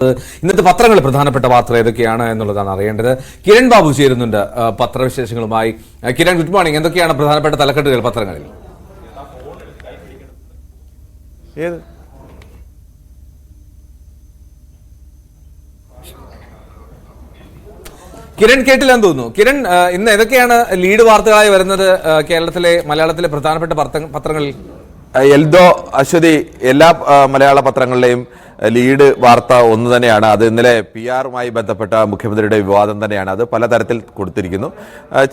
ഇന്നത്തെ പത്രങ്ങളിൽ പ്രധാനപ്പെട്ട വാർത്ത ഏതൊക്കെയാണ് എന്നുള്ളതാണ് അറിയേണ്ടത്. കിരൺ ബാബു ചേരുന്നുണ്ട് പത്രവിശേഷങ്ങളുമായി. Kiran, good morning. എന്തൊക്കെയാണ് പ്രധാനപ്പെട്ട തലക്കെട്ടുകൾ പത്രങ്ങളിൽ? കിരൺ കേട്ടില്ലെന്ന് തോന്നുന്നു. കിരൺ, ഇന്ന് ഏതൊക്കെയാണ് ലീഡ് വാർത്തകളായി വരുന്നത് കേരളത്തിലെ മലയാളത്തിലെ പ്രധാനപ്പെട്ട പത്രങ്ങളിൽ? എൽദോ, അശ്വതി, എല്ലാ മലയാള പത്രങ്ങളിലെയും ലീഡ് വാർത്ത ഒന്ന് തന്നെയാണ്. അത് ഇന്നലെ PR-മായി ബന്ധപ്പെട്ട മുഖ്യമന്ത്രിയുടെ വിവാദം തന്നെയാണ്. അത് പലതരത്തിൽ കൊടുത്തിരിക്കുന്നു.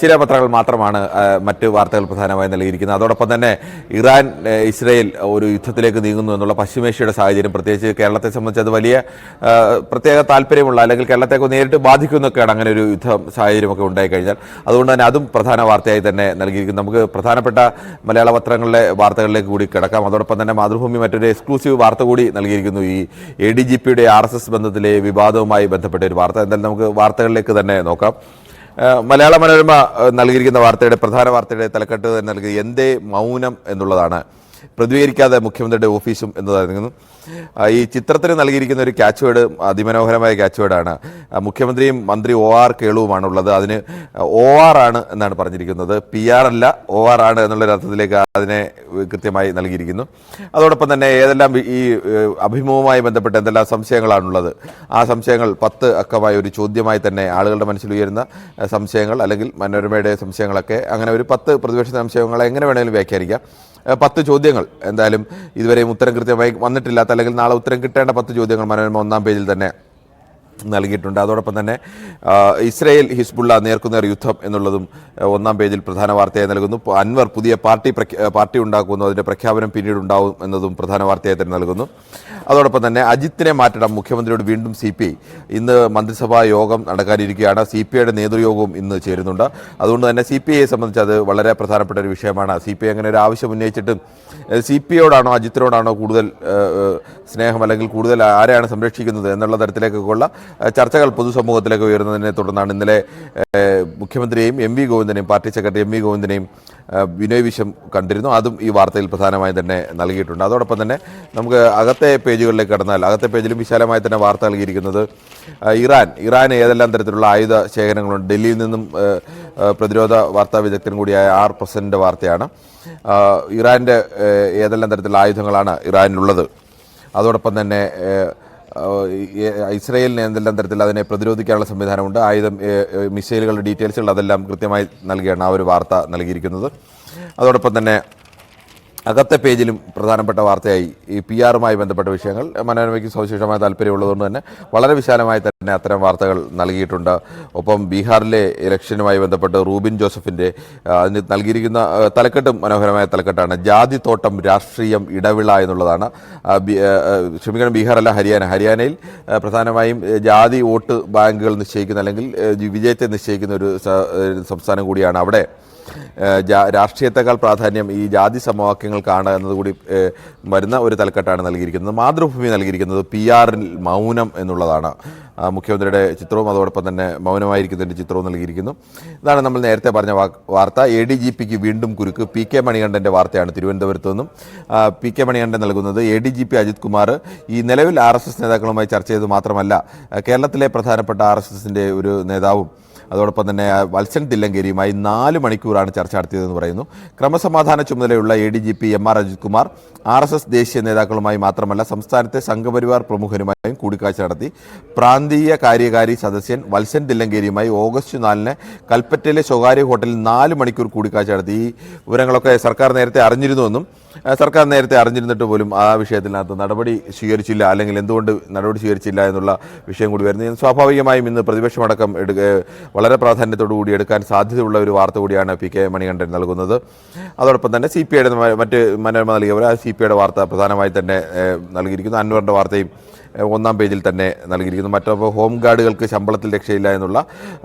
ചില പത്രങ്ങൾ മാത്രമാണ് മറ്റ് വാർത്തകൾ പ്രധാനമായി നൽകിയിരിക്കുന്നത്. അതോടൊപ്പം തന്നെ ഇറാൻ ഇസ്രയേൽ ഒരു യുദ്ധത്തിലേക്ക് നീങ്ങുന്നു എന്നുള്ള പശ്ചിമേഷ്യയുടെ സാഹചര്യം, പ്രത്യേകിച്ച് കേരളത്തെ സംബന്ധിച്ച് അത് വലിയ പ്രത്യേക താല്പര്യമുള്ള അല്ലെങ്കിൽ കേരളത്തേക്ക് നേരിട്ട് ബാധിക്കുന്നൊക്കെയാണ് അങ്ങനെ ഒരു യുദ്ധ സാഹചര്യമൊക്കെ ഉണ്ടായിക്കഴിഞ്ഞാൽ. അതുകൊണ്ട് തന്നെ അതും പ്രധാന വാർത്തയായി തന്നെ നൽകിയിരിക്കുന്നു. നമുക്ക് പ്രധാനപ്പെട്ട മലയാള പത്രങ്ങളിലെ വാർത്തകളിലേക്ക് കൂടി കിടക്കാം. അതോടൊപ്പം തന്നെ മാതൃഭൂമി മറ്റൊരു എക്സ്ക്ലൂസീവ് വാർത്ത കൂടി നൽകിയിരിക്കുന്നു. ഈ ADGPയുടെ RSS ബന്ധത്തിലെ വിവാദവുമായി ബന്ധപ്പെട്ട ഒരു വാർത്ത. എന്തായാലും നമുക്ക് വാർത്തകളിലേക്ക് തന്നെ നോക്കാം. മലയാള മനോരമ നൽകിയിരിക്കുന്ന പ്രധാന വാർത്തയുടെ തലക്കെട്ട് തന്നെ നൽകി എന്തേ മൗനം എന്നുള്ളതാണ്. പ്രതികരിക്കാതെ മുഖ്യമന്ത്രിയുടെ ഓഫീസും എന്നതായിരുന്നു ഈ ചിത്രത്തിന് നൽകിയിരിക്കുന്ന ഒരു ക്യാച്ച് വേർഡ്. അതിമനോഹരമായ ക്യാച്ച് വേർഡാണ്. മുഖ്യമന്ത്രിയും മന്ത്രി OR കേളുവുമാണുള്ളത്. അതിന് OR ആണ് എന്നാണ് പറഞ്ഞിരിക്കുന്നത്. PR അല്ല, OR ആണ് എന്നുള്ളൊരർത്ഥത്തിലേക്ക് അതിനെ കൃത്യമായി നൽകിയിരിക്കുന്നു. അതോടൊപ്പം തന്നെ ഏതെല്ലാം ഈ അഭിമുഖവുമായി ബന്ധപ്പെട്ട് എന്തെല്ലാം സംശയങ്ങളാണുള്ളത്, ആ സംശയങ്ങൾ 10 അക്കമായ ഒരു ചോദ്യമായി തന്നെ ആളുകളുടെ മനസ്സിൽ ഉയരുന്ന സംശയങ്ങൾ അല്ലെങ്കിൽ മനോരമയുടെ സംശയങ്ങളൊക്കെ അങ്ങനെ ഒരു 10 പ്രതിപക്ഷ സംശയങ്ങളെ എങ്ങനെ വേണമെങ്കിലും വ്യാഖ്യാനിക്കാം. 10 ചോദ്യങ്ങൾ എന്തായാലും ഇതുവരെയും ഉത്തരം കൃത്യമായി വന്നിട്ടില്ലാത്ത അല്ലെങ്കിൽ നാളെ ഉത്തരം കിട്ടേണ്ട 10 ചോദ്യങ്ങൾ മനോരമ ഒന്നാം പേജിൽ തന്നെ നൽകിയിട്ടുണ്ട്. അതോടൊപ്പം തന്നെ ഇസ്രയേൽ ഹിസ്ബുള്ള നേർക്കുനേർ യുദ്ധം എന്നുള്ളതും ഒന്നാം പേജിൽ പ്രധാന വാർത്തയായി നൽകുന്നു. അൻവർ പുതിയ പാർട്ടി ഉണ്ടാക്കുന്നു, അതിൻ്റെ പ്രഖ്യാപനം പിന്നീട് ഉണ്ടാവും എന്നതും പ്രധാന വാർത്തയായി തന്നെ നൽകുന്നു. അതോടൊപ്പം തന്നെ അജിത്തിനെ മാറ്റണം, മുഖ്യമന്ത്രിയോട് വീണ്ടും CPI. ഇന്ന് മന്ത്രിസഭാ യോഗം നടക്കാനിരിക്കുകയാണ്. CPIയുടെ നേതൃയോഗവും ഇന്ന് ചേരുന്നുണ്ട്. അതുകൊണ്ട് തന്നെ CPIയെ സംബന്ധിച്ച് അത് വളരെ പ്രധാനപ്പെട്ട ഒരു വിഷയമാണ്. CPI അങ്ങനെ ഒരു ആവശ്യം ഉന്നയിച്ചിട്ടും CPIയോടാണോ അജിത്തിനോടാണോ കൂടുതൽ സ്നേഹം അല്ലെങ്കിൽ കൂടുതൽ ആരെയാണ് സംരക്ഷിക്കുന്നത് എന്നുള്ള തരത്തിലേക്കൊക്കെയുള്ള ചർച്ചകൾ പൊതുസമൂഹത്തിലേക്ക് ഉയർന്നതിനെ തുടർന്നാണ് ഇന്നലെ മുഖ്യമന്ത്രിയെയും MV ഗോവിന്ദനെയും പാർട്ടി സെക്രട്ടറി MV ഗോവിന്ദനെയും വിനോയ് വിശ്വം കണ്ടിരുന്നു. അതും ഈ വാർത്തയിൽ പ്രധാനമായി തന്നെ നൽകിയിട്ടുണ്ട്. അതോടൊപ്പം തന്നെ നമുക്ക് അകത്തെ പേജുകളിലേക്ക് കടന്നാൽ അകത്തെ പേജിലും വിശാലമായി തന്നെ വാർത്ത നൽകിയിരിക്കുന്നത് ഇറാൻ ഏതെല്ലാം തരത്തിലുള്ള ആയുധ ശേഖരങ്ങളുണ്ട്. ഡൽഹിയിൽ നിന്നും പ്രതിരോധ വാർത്താ വിദഗ്ധൻ കൂടിയായ പ്രസിഡന്റിന്റെ വാർത്തയാണ്. ഇറാൻ്റെ ഏതെല്ലാം തരത്തിലുള്ള ആയുധങ്ങളാണ് ഇറാനിലുള്ളത്. അതോടൊപ്പം തന്നെ ഇസ്രയേലിന് എന്തെല്ലാം തരത്തിൽ അതിനെ പ്രതിരോധിക്കാനുള്ള സംവിധാനമുണ്ട്. മിസൈലുകളുടെ ഡീറ്റെയിൽസുകൾ അതെല്ലാം കൃത്യമായി നൽകിയാണ് ആ ഒരു വാർത്ത നൽകിയിരിക്കുന്നത്. അതോടൊപ്പം തന്നെ അകത്തെ പേജിലും പ്രധാനപ്പെട്ട വാർത്തയായി ഈ PR-മായി ബന്ധപ്പെട്ട വിഷയങ്ങൾ മനോരമയ്ക്ക് സവിശേഷമായ താല്പര്യമുള്ളതുകൊണ്ട് തന്നെ വളരെ വിശാലമായി തന്നെ അത്തരം വാർത്തകൾ നൽകിയിട്ടുണ്ട്. ഒപ്പം ബീഹാറിലെ ഇലക്ഷനുമായി ബന്ധപ്പെട്ട് റൂബിൻ ജോസഫിൻ്റെ അതിന് നൽകിയിരിക്കുന്ന തലക്കെട്ടും മനോഹരമായ തലക്കെട്ടാണ്. ജാതിത്തോട്ടം രാഷ്ട്രീയം ഇടവിള എന്നുള്ളതാണ്. ബീഹാറല്ല, ഹരിയാനയിൽ പ്രധാനമായും ജാതി വോട്ട് ബാങ്കുകൾ നിശ്ചയിക്കുന്ന അല്ലെങ്കിൽ വിജയത്തെ നിശ്ചയിക്കുന്ന ഒരു സംസ്ഥാനം കൂടിയാണ്. അവിടെ രാഷ്ട്രീയത്തെക്കാൾ പ്രാധാന്യം ഈ ജാതി സമവാക്യങ്ങൾക്കാണ് എന്നതുകൂടി വരുന്ന ഒരു തലക്കെട്ടാണ് നൽകിയിരിക്കുന്നത്. മാതൃഭൂമി നൽകിയിരിക്കുന്നത് PR-ൽ മൗനം എന്നുള്ളതാണ്. മുഖ്യമന്ത്രിയുടെ ചിത്രവും അതോടൊപ്പം തന്നെ മൗനമായിരിക്കുന്നതിൻ്റെ ചിത്രവും നൽകിയിരിക്കുന്നു. ഇതാണ് നമ്മൾ നേരത്തെ പറഞ്ഞ വാർത്ത. ADGPക്ക് വീണ്ടും കുരുക്ക്. PK മണികണ്ഠൻ്റെ വാർത്തയാണ് തിരുവനന്തപുരത്തു നിന്നും. PK മണികണ്ഠൻ നൽകുന്നത് ADGP അജിത് കുമാർ ഈ നിലവിൽ RSS നേതാക്കളുമായി ചർച്ച ചെയ്ത് മാത്രമല്ല കേരളത്തിലെ പ്രധാനപ്പെട്ട RSSൻ്റെ ഒരു നേതാവും അതോടൊപ്പം തന്നെ വത്സൻ തില്ലങ്കേരിയുമായി 4 മണിക്കൂറാണ് ചർച്ച നടത്തിയതെന്ന് പറയുന്നു. ക്രമസമാധാന ചുമതലയുള്ള ADGP MR Ajith Kumar RSS ദേശീയ നേതാക്കളുമായി മാത്രമല്ല സംസ്ഥാനത്തെ സംഘപരിവാർ പ്രമുഖരുമായും കൂടിക്കാഴ്ച നടത്തി. പ്രാന്തീയ കാര്യകാരി സദസ്യൻ വത്സൻ തില്ലങ്കേരിയുമായി ഓഗസ്റ്റ് 4-ന് കൽപ്പറ്റയിലെ സ്വകാര്യ ഹോട്ടലിൽ 4 മണിക്കൂർ കൂടിക്കാഴ്ച നടത്തി. ഈ വിവരങ്ങളൊക്കെ സർക്കാർ നേരത്തെ അറിഞ്ഞിരുന്നുവെന്നും സർക്കാർ നേരത്തെ അറിഞ്ഞിരുന്നിട്ട് പോലും ആ വിഷയത്തിനകത്ത് നടപടി സ്വീകരിച്ചില്ല അല്ലെങ്കിൽ എന്തുകൊണ്ട് നടപടി സ്വീകരിച്ചില്ല എന്നുള്ള വിഷയം കൂടി വരുന്നത് സ്വാഭാവികമായും ഇന്ന് പ്രതിപക്ഷമടക്കം വളരെ പ്രാധാന്യത്തോടു കൂടി എടുക്കാൻ സാധ്യതയുള്ള ഒരു വാർത്ത കൂടിയാണ് PK മണികണ്ഠൻ നൽകുന്നത്. അതോടൊപ്പം തന്നെ CPIയുടെ മറ്റ് മനോരമ നൽകിയ പോലെ CPIയുടെ വാർത്ത പ്രധാനമായി തന്നെ നൽകിയിരിക്കുന്നു. അൻവറിൻ്റെ വാർത്തയും ഒന്നാം പേജിൽ തന്നെ നൽകിയിരിക്കുന്നു. മറ്റപ്പോൾ ഹോം ഗാർഡുകൾക്ക് ശമ്പളത്തിൽ രക്ഷയില്ല എന്നുള്ള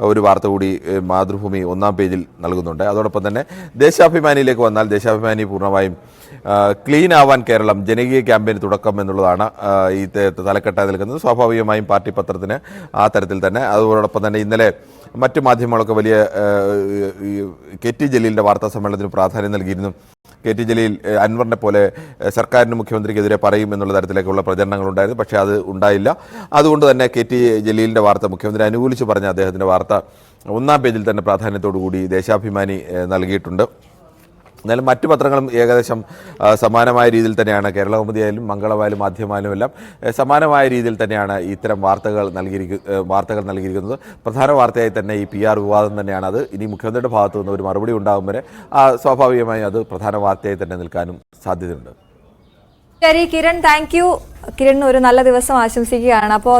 ഒരു വാർത്ത കൂടി മാതൃഭൂമി ഒന്നാം പേജിൽ നൽകുന്നുണ്ട്. അതോടൊപ്പം തന്നെ ദേശാഭിമാനിയിലേക്ക് വന്നാൽ ദേശാഭിമാനി പൂർണ്ണമായും ക്ലീൻ ആവാൻ കേരളം ജനകീയ ക്യാമ്പയിന് തുടക്കം എന്നുള്ളതാണ് ഈ തലക്കെട്ടായി നിൽക്കുന്നത്. സ്വാഭാവികമായും പാർട്ടി പത്രത്തിന് ആ തരത്തിൽ തന്നെ. അതോടൊപ്പം തന്നെ ഇന്നലെ മറ്റു മാധ്യമങ്ങളൊക്കെ വലിയ KT ജലീലിൻ്റെ വാർത്താ സമ്മേളനത്തിന് പ്രാധാന്യം നൽകിയിരുന്നു. KT ജലീൽ അൻവറിനെ പോലെ സർക്കാരിന് മുഖ്യമന്ത്രിക്കെതിരെ പറയും എന്നുള്ള തരത്തിലേക്കുള്ള പ്രചരണങ്ങളുണ്ടായിരുന്നു. പക്ഷേ അത് ഉണ്ടായില്ല. അതുകൊണ്ട് തന്നെ KT ജലീലിൻ്റെ വാർത്ത മുഖ്യമന്ത്രി അനുകൂലിച്ച് പറഞ്ഞ അദ്ദേഹത്തിൻ്റെ വാർത്ത ഒന്നാം പേജിൽ തന്നെ പ്രാധാന്യത്തോടുകൂടി ദേശാഭിമാനി നൽകിയിട്ടുണ്ട്. എന്നാലും മറ്റു പത്രങ്ങളും ഏകദേശം സമാനമായ രീതിയിൽ തന്നെയാണ്, കേരളകൗമുദിയായാലും മംഗളമായാലും മാധ്യമമായാലും എല്ലാം സമാനമായ രീതിയിൽ തന്നെയാണ് ഇത്തരം വാർത്തകൾ നൽകിയിരിക്കുന്നത്. പ്രധാന വാർത്തയായി തന്നെ ഈ PR വിവാദം തന്നെയാണ്. അത് ഇനി മുഖ്യമന്ത്രിയുടെ ഭാഗത്തു നിന്ന് ഒരു മറുപടി ഉണ്ടാകും വരെ സ്വാഭാവികമായി അത് പ്രധാന വാർത്തയായി തന്നെ നിൽക്കാനും സാധ്യതയുണ്ട്. ശരി കിരൺ, താങ്ക് യു. കിരൺ ഒരു നല്ല ദിവസം ആശംസിക്കുകയാണ്. അപ്പോൾ